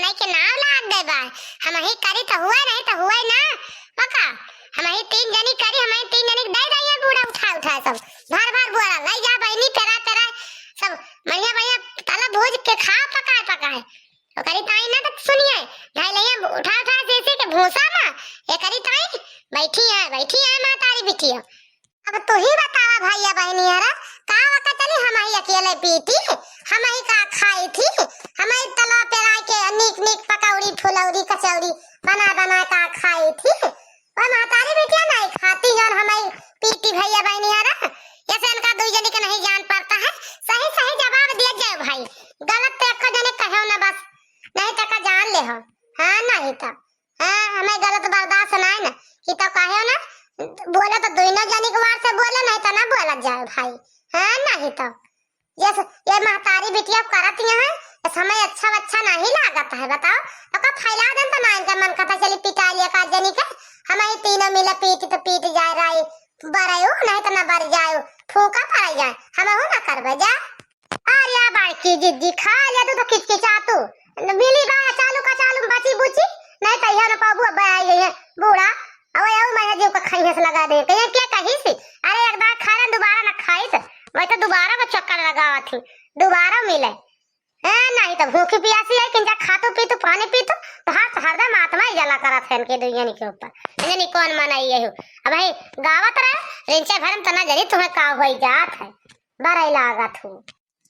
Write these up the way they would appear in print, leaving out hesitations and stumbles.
नहीं के नाव लाग दे बा। हम ही करी तो हुआ नहीं तो हुआ ना पका। हम ही 3 जनी करी, हम ही 3 जनी दे दइए बूढ़ा उठा उठा सब भर भर बोरा ले जा बहनी पेरा पेरा सब बढ़िया बढ़िया तला भोज के खा पकाए पकाए तो करी ताई ना तो सुनिए ढाई ले उठा उठा जैसे के भूसा ना ये करी ताई बैठी है मां तारी बिटिया। अब तू ही बतावा भैया बहनी हरा का वक्त चली हम ही अकेले पीती, हम ही का खाई थी, हम ही तला पेरा के नीक नीक पकौड़ी फुलौड़ी कचौड़ी बना बना का खाई थी। और मातारी बिटिया नहीं खाती और हम ही पीती भैया बहनी हरा। ऐसे इनका दो जने का नहीं जान पड़ता है। सही सही जवाब दिया जाए भाई, गलत तो एक जने कहो ना बस, नहीं तो का जान ले हो। हां नहीं तो हां हमें गलत बर्दाश्त नहीं ना कि तो कहो ना बोला तो दोनों जनी के वार से बोले नहीं तो ना बोला जाए भाई। हां नहीं तो ये महतारी बिटिया करती है समय अच्छा नहीं लागत है बताओ। ओका फैला देन तो ना इनका मन खाता चली पिटा लिया का जनी का हम ही तीनों मिला पीट तो पीट जाए राई बरायो नहीं तो ना बर जाए फूका पड़ जाए हम हो ना करबे जा। अरे बाकी जिद्दी खा ले तो किचकिचा तू मिली बा चालू का चालू बची बुची नहीं तो यहां ना पाबू अब आई है बूढ़ा अब आओ मैं जीव का खाई से लगा दे कहीं क्या कही सी। अरे एक बार खा दोबारा ना खाई तो मैं तो दोबारा का चक्कर लगावा थी दोबारा मिले है नहीं तो भूखी प्यासी है किंजा खातो पी तो पानी पी तो हाथ हरदम आत्मा ही जला करा थे इनके दुनिया के ऊपर इन्हें कौन मनाई है। अब भाई गावत रहे रिंचे भरम तना जरी तुम्हें का होई जात है बड़ा लागत हूं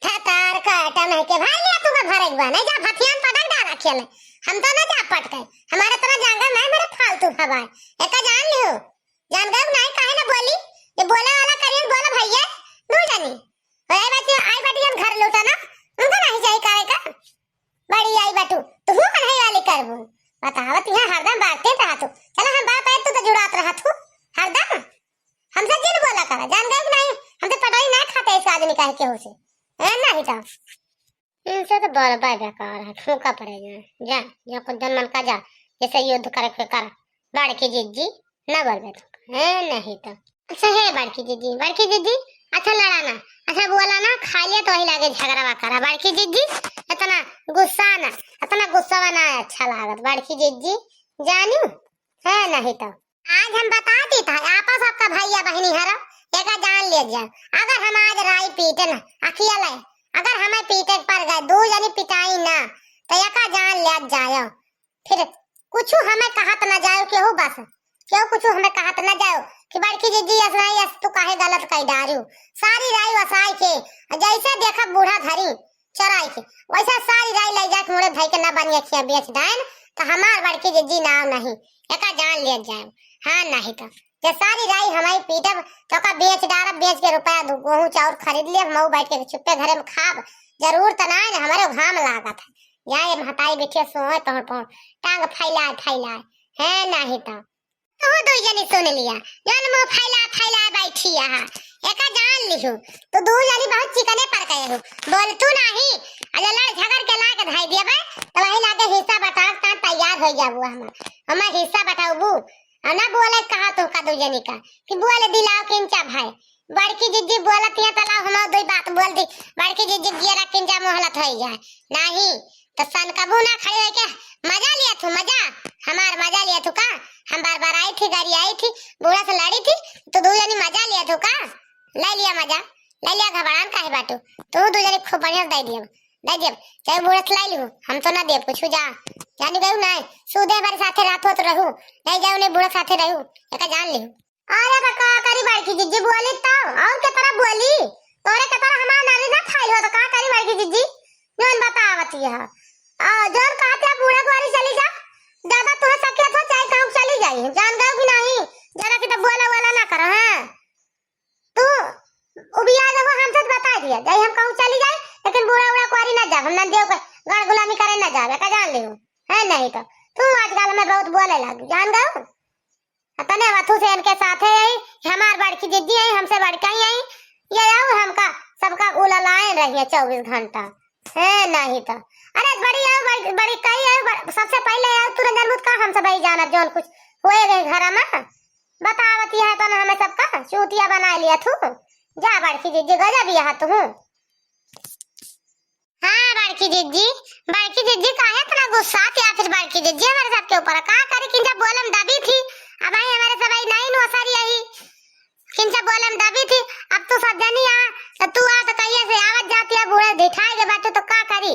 ठतार काटा नहीं के भाई लिया तू का भरे गवा नहीं जा भथियान पटक डाला खेले हम तो ना जा पटके हमारे तरह जांगा मैं मेरे फालतू हवाए एक जान लियो जान गए नहीं काहे ना बोली ये बोला वाला करियन बोला भैया दू जानी ओए बच्ची आई बेटी हम घर लौटा ना उनका नहीं चाहिए करे का बड़ी आई बटू तू मन है वाली करबू बतावत यहां हरदम बातें रहा तू चला हम बात है तू तो जुड़ात रहा तू हरदम हमसे जिन बोला करा जान गए नहीं हम तो पटाई ना खाते इस आदमी काहे के हो से है नहीं तो इनसे तो बड़ा बेकार है फूका पड़ेगा जा जा कुछ जन मन का जा जैसे युद्ध करे के कर बड़की जीजी ना बोल तो है नहीं तो अच्छा है बड़की जीजी अच्छा लड़ाना अच्छा बोला ना खा लिया तो वही लागे झगड़ा करा बड़की जीजी इतना गुस्सा ना अच्छा लागत बड़की जीजी जानू है नहीं तो आज हम बताती था आपस आपका भैया बहनी हरा एक जान ले जा अगर हम आज राई पीटे ना अकेले अगर हमें पीटे पर गए दो जनी पिटाई ना तो एका जान ले जायो फिर कुछ हमें कहत ना जाओ केहू बस क्यों कुछ हमें कहत ना जाओ कि बड़की जीजी असनाई तू काहे गलत कई डारू सारी राई वसाई के जैसे देखा बूढ़ा धरी चराई के वैसा सारी राई ले जा के मोरे भाई के ना बनिया खिया बेच दान तो हमार बड़की जीजी नाव नहीं एका जान ले जाओ। हां नहीं तो जे सारी राई हमारी पीटब तो का बेच डारब बेच के रुपया गेहूं चाउर खरीद ले मऊ बैठ के चुप्पे घरे में खाब जरूर त ना हमारे घाम लागत है या ये महताई बैठे सोए तो टांग फैला है नहीं तो तो दो जनी सुन लिया जन मुंह फैला बैठी है एका जान लिहु तो दो जनी बहुत चिकने पर गए हो बोल तू नहीं अरे लड़ झगड़ के ला के धाई देबे तो वही लागे हिस्सा बटा ता तैयार हो जाबू हम हिस्सा बटाऊबू ना बोले कहा तो का दो जनी का कि बोले दिलाओ किंचा भाई बड़की जीजी बोलत है तला हम दो बात बोल दी बड़की जीजी गिरा किंचा मोहलत हो जाए नहीं तो सन कबू ना खड़े हो के मजा लिया तू मजा हमार मजा लिया तू का हम बार आई थी गाड़ी आई थी बूढ़ा से लड़ी थी तो दो जनी मजा लिया तू का ले लिया मजा ले लिया घबरान काहे बाटू तू दो जनी खूब बढ़िया दे दिया चाहे बूढ़ा से ले लियो हम तो ना देब कुछ जा जानी गयो नहीं सुदे हमारे साथे रात होत रहू नहीं जाऊ ने बूढ़ा साथे रहू एका जान लियो। अरे बका करी बड़की जीजी बोली तो और के तरह बोली तोरे के तरह हमार नारी ना खाई हो तो का करी बड़की जीजी जोन बतावती है जोन कहते बूढ़ा वाली चली जा दादा तो सके तो चाहे कहूं चली जाई जान गयो कि नहीं जरा कि तो बोला ना कर हां तू उबिया रहो हमसे बता दिया जाई हम कहूं चली जाए लेकिन बूढ़ा कोरी ना जा हम ना देव गण गुलामी करे ना जावे का जान लियो है नहीं तो तू आजकल में बहुत बोले लगी जान गयो तने वथु से इनके साथ है हमार बड़की जिद्दी है हमसे बड़का ही आई ये आओ हमका सबका उललाए रही है 24 घंटा है नहीं तो अरे बड़ी कई है सबसे पहले है तू जनमुत का हम सब ही जाना जोन कुछ होए गए घर में बतावती है तो हमें सबका चूतिया बना लिया तू जा बड़की जीजी गजब यहां तू हाँ बड़की जिज्जी काहे इतना गुस्सा या फिर बड़की जिज्जी हमारे सबके ऊपर का करे किंजा बोलम दबी थी। अब आई हमारे सब आई नहीं नोसरी आई किंजा बोलम दबी थी। अब तो सब जनी आ तो तू आ तो कहिए से आवत जाती है बूढ़े दिखाई के बात तो का करी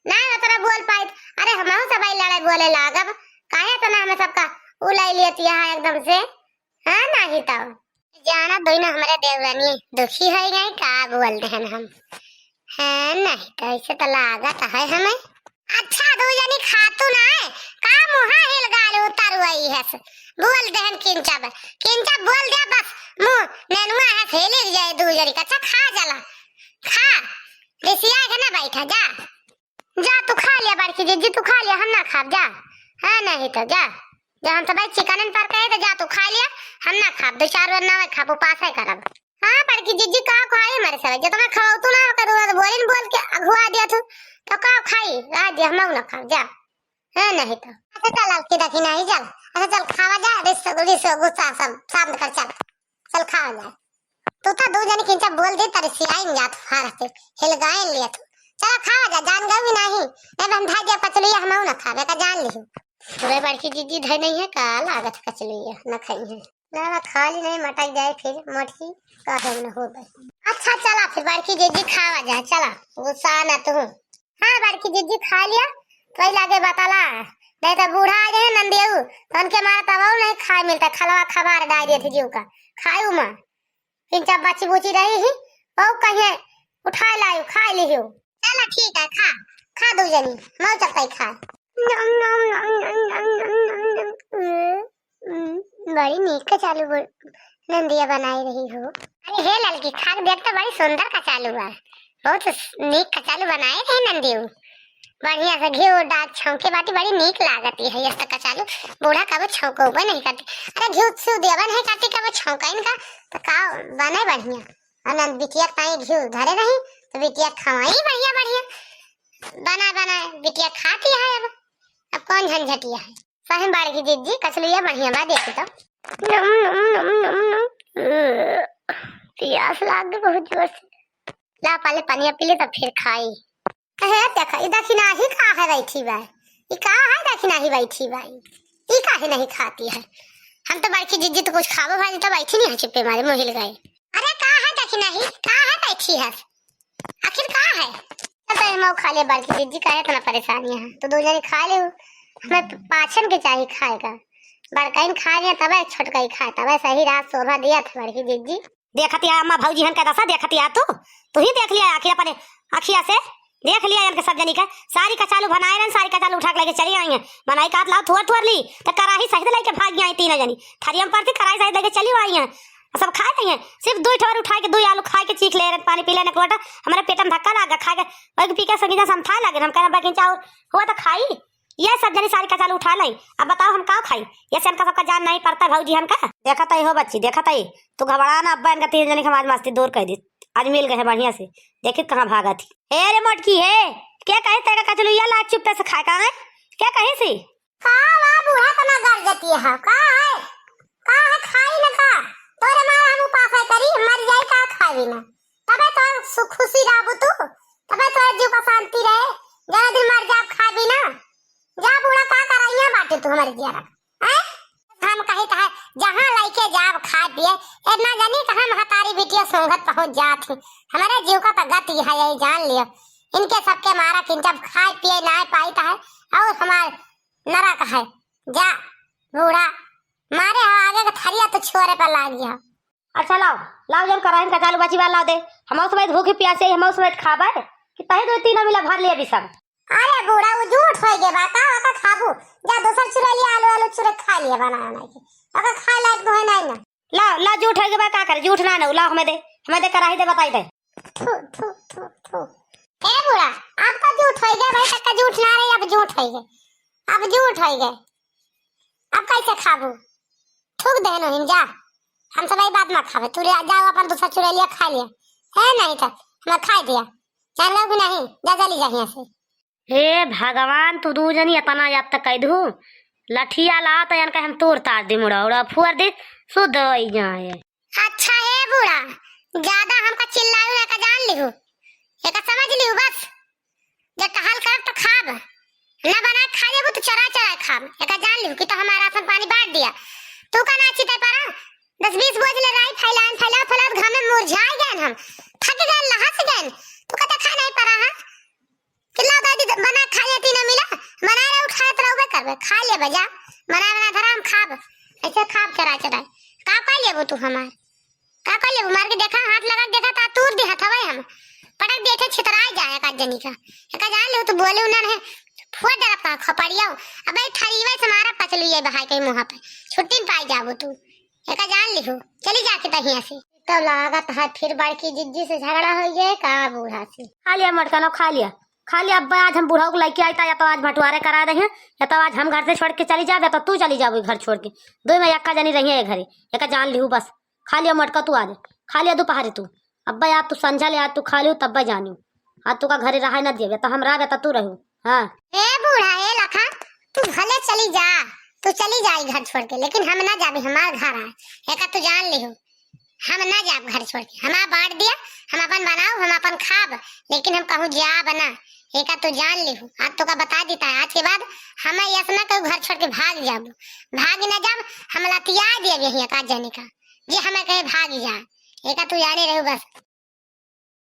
ना तेरा बोल पाई। अरे हमहु सब आई लड़ाई बोले लागब काहे तो ना हमें सबका उलाई लेती है एकदम से। हां नहीं तो जाना दोनों हमारे देवरानी दुखी है गई का बोलते हैं हम। है नहीं तो ऐसे तो लागत है हमें। अच्छा दो जनी खातू ना है का मुहा हिल गाल उतर हुई है बोल देहन किंचा बोल दे बस मुंह नेनुआ है हेले जाए दो जनी अच्छा खा जला खा देसिया है ना बैठा जा जा तू खा लिया बड़की जिज्जी तू खा लिया हम ना खा जा। है नहीं तो जा जा हम सब चिकन पर कहे तो जा तू खा लिया हम ना खा दो चार बार ना खाबो पास है करब। हां बड़की जिज्जी का खाए हमारे सब जो तुम्हें खवाऊ तू ना करू बोल के अगुआ दिया तू तो का खाई आज हम ना खा जा। है नहीं तो अच्छा चल अब की देखी नहीं चल अच्छा चल खावा जा रिस गुस्सा सब शांत कर चल खावा जा तू तो दो जने किंचा बोल दे तेरे सियाइन जात फारते हिल गाय लिया तू चल खावा जा जान गए भी नहीं ए बंधा दिया कचलिया हम ना खावे का जान ली पूरे बड़की जिज्जी धै नहीं है का लागत कचलिया न खाई है ना खाली नहीं मटाई जाए फिर मटकी काहे न हो गई। अच्छा चला फिर बड़की जिज्जी खावा जा चला गुस्सा ना तू। हां बड़की जिज्जी खा लिया तो लागे बताला नहीं तो बूढ़ा आ गए नंदेऊ तो उनके मारा तब नहीं खाए मिलता खलवा खबर डाल दिए थे जीव का खायू मां इन जब बच्ची बुची रही ही ओ कहे उठा लायू खा लियो चला ठीक है खा खा दो जनी मौ चपाई खा बड़ी नीक का चालू नंदिया बनाई रही हो। अरे हे लड़की खा के देख तो बड़ी सुंदर का चालू है बहुत नीक का चालू बनाए थे नंदियो बढ़िया से घी डाक छौके बाटी बड़ी नीक लागती है ये का चालू बूढ़ा कब छौको ऊपर नहीं करती। अरे घी सु देवन है काटी कब छौका इनका तो का बने बढ़िया अनंत बिटिया ताई घी धरे नहीं तो बिटिया खवाई बढ़िया बढ़िया बना बिटिया खाती है। अब कौन झंझटिया है सही बड़की जिज्जी कचलिया बढ़िया बा देखी तो प्यास लाग गई बहुत जोर से ला पहले पानी पी ले तब फिर खाई। है देखा इधर की नाही का है बैठी बाई ये का है देखी नहीं बैठी बाई ये काहे नहीं खाती है। हम तो बड़की जिज्जी तो कुछ खाबो भाई तो बैठी नहीं है चिप्पे मारे मुंह हिल गए। अरे का है देखी नहीं का है बैठी है आखिर का है तो मौ खा ले बड़की जिज्जी का है इतना परेशानी है तो दो जने खा ले हमें पाचन के चाहिए खाएगा बड़काइन खा लिया तब छोटकाई खाए तब सही रात शोभा दिया था बड़की जिज्जी देखती है अम्मा भौजी हन का दशा देखती है तू ही देख लिया आखिर अपने अखिया से देख लिया इनके सब जनी का सारी कचालू बनाए रन सारी कचालू उठा के लेके चली आई है बनाई काट लाओ थोड़ ली तो कराही सहित लेके भाग गई तीन जनी थरिया में पड़ती कराही सहित लेके चली आई है सब खा रही है सिर्फ दो ठोर उठा के दो आलू खा के चीख ले रहे पानी पी लेने कोटा हमारे पेट में धक्का लगा खा के और पी के सगी हम था लगे हम कहना बाकी चाउ हुआ तो खाई ये सब जनी सारी कचालू उठा लाई। अब बताओ हम का खाई ये सबका सबका जान नहीं पड़ता भौजी हम का देखा तई हो बच्ची देखा तई तू घबरा ना अब्बा इनका तीन जनी समाज मस्ती दूर कर दी आज मिल गए बढ़िया से देखी कहाँ भागा थी। ए रे मोटकी है क्या कहे तेरा कचलू या लाख चुप से खाए का है क्या कहे सी का वा बूढ़ा तना कर देती है का है खाई ना का तोरे मां हम उपास करी मर जाए का खाई ना तबे तो सुख खुशी रहबू तू तबे तो जीव का शांति रहे जरा दिन मर जा खा भी ना जा बूढ़ा का कराइया बाटे तू हमारे जिया हैं हम कहे था जहां लाइके जाब खा पिए इतना जानी कहां महतारी बिटिया संगत पहुंच जात हमारे जीव का गति है यही जान लियो इनके सबके मारा कि जब खाए पिए ना पाई है और हमार नरक है जा बूढ़ा मारे आगे का थरिया तो छोरे पर ला गया। अच्छा लाओ जन कराइन का चालू बची वाला लाओ दे हम समेत भूखे प्यासे हम समेत खाबे कि तहे दो तीन मिला भर लिया भी सब। अरे बूढ़ा वो झूठ होई गे बाता का खाबू जा दोसर चुरा लिया आलू चुरा खा लिया बनाना के अगर खा लायक तो है नहीं ना ला झूठ होई गे बा का करे झूठ ना न ला हमें दे कराही दे बताई दे थू ए बूढ़ा आपका झूठ होई गे भाई का झूठ ना रे अब झूठ होई गे अब कैसे खाबू थूक दे न जा हम सब एक बात मत खावे तू जाओ अपन दूसरा चुरा लिया खा लिया है नहीं तो मैं खा दिया जान लो कि नहीं जा चली जा यहां से। हे भगवान तू दू जनी इतना याद तक कह दू लठिया ला तो यान का हम तोड़ तार दे मुड़ा उड़ा फुअर दे शुद्ध होई जाए। अच्छा है बूढ़ा ज्यादा हमका चिल्लाऊ ना का जान लिहू एका समझ लिहू बस जब टहल कर तो खाब ना बना खा लेबू तो चरा चरा खाब एका जान लिहू कि तो हमारा राशन पानी बांट दिया तू का नाची ते पारा 10-20 बोझ ले राई फैला घाम में मुरझा गए हम थक गए लहस गए तू का खा नहीं पारा हां किला दादी बना खा लेती ना मिला बना रे उठाए तो रहबे करबे खा ले बजा बना धराम खाब ऐसे खाब चरा चरा का लेबू तू हमार का लेबू मार के देखा हाथ लगा देखा ता तूर दे हथवे हम पटक देखे छितराई जाए का जनी का एका जान ले तू बोले उना है फोड़ दे पा खपड़िया अबे थरीवे से मारा पचलू ये बहाई के मुंह पे छुट्टी पाई जाबू तू एका जान लिहू चली जाके तहिया से तो लागत है फिर बड़की जिज्जी से झगड़ा हो जाए का बूढ़ा से खा लिया मटका लो खा लिया अब्बा आज हम बूढ़ा को लेके आईता या तो आज बंटवारे करा रहे हैं या तो आज हम घर से छोड़ के चली जाए या तो तू चली जाओ घर छोड़ के दो में यक्का जानी रही है घरे एक जान लिहू बस खा लिया मटका तू आज खा लिया दोपहर तू अब्बा यार तू समझा ले आज तू खा लियो तब जानी आज तू का घरे रहा न दिए तो हम रह तो तू रहू हाँ ए बूढ़ा ए लखा तू भले चली जा तू चली जाई घर छोड़ के लेकिन हम ना जाबे हमार घर है एका तू जान लिहू हम ना जाब घर छोड़ के हमारा बांट दिया हम अपन बनाओ हम अपन खाब लेकिन हम कहूँ जा बना एका तो जान लिहू आज तो का बता देता है आज के बाद हमें यस ना कहीं घर छोड़ के भाग जाबू भाग ना जाब हम लतिया दिए यही का जाने का ये हमें कहे भाग जा एका तू जाने रहू बस